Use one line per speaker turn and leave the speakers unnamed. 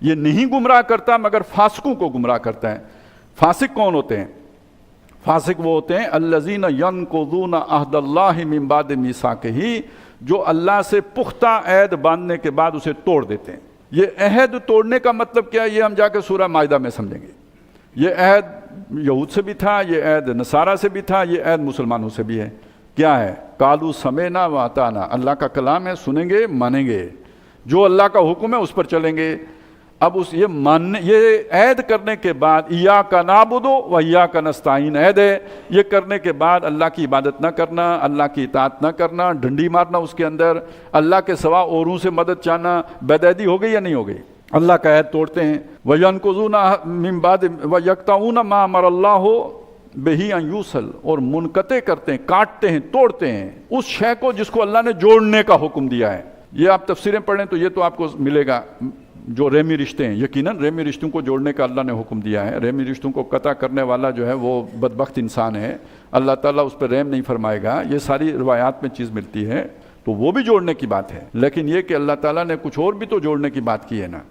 یہ نہیں گمراہ کرتا مگر فاسقوں کو گمراہ کرتا ہے۔ فاسق کون ہوتے ہیں؟ فاسق وہ ہوتے ہیں الذین ینقضون عہد اللہ من بعد میثاقہ، جو اللہ سے پختہ عہد باندھنے کے بعد اسے توڑ دیتے ہیں۔ یہ عہد توڑنے کا مطلب کیا ہے؟ یہ ہم جا کے سورہ مائدہ میں سمجھیں گے۔ یہ عہد یہود سے بھی تھا، یہ عہد نصارہ سے بھی تھا، یہ عہد مسلمانوں سے بھی ہے۔ کیا ہے؟ قالوا سمعنا واطعنا، اللہ کا کلام ہے، سنیں گے مانیں گے، جو اللہ کا حکم ہے اس پر چلیں گے۔ اب یہ عہد کرنے کے بعد ایاک نعبد و ایاک نستعین عہد ہے، یہ کرنے کے بعد اللہ کی عبادت نہ کرنا، اللہ کی اطاعت نہ کرنا، ڈنڈی مارنا اس کے اندر، اللہ کے سوا اوروں سے مدد چاہنا، بدعہدی ہو گئی یا نہیں ہو گئی؟ اللہ کا عہد توڑتے ہیں۔ وَيَنْقُضُونَ مِن بَعْدِ وَيَقْطَعُونَ مَا أَمَرَ اللَّهُ بِهِ أَن يُوصَلَ، اور منقطع کرتے ہیں، کاٹتے ہیں، توڑتے ہیں اس شے کو جس کو اللہ نے جوڑنے کا حکم دیا ہے۔ یہ آپ تفسیریں پڑھیں تو یہ تو آپ کو ملے گا، جو ریمی رشتے ہیں، یقیناً ریمی رشتوں کو جوڑنے کا اللہ نے حکم دیا ہے۔ ریمی رشتوں کو قطع کرنے والا جو ہے وہ بدبخت انسان ہے، اللہ تعالیٰ اس پہ رحم نہیں فرمائے گا۔ یہ ساری روایات میں چیز ملتی ہے، تو وہ بھی جوڑنے کی بات ہے، لیکن یہ کہ اللہ تعالیٰ نے کچھ اور بھی تو جوڑنے کی بات کی ہے نا۔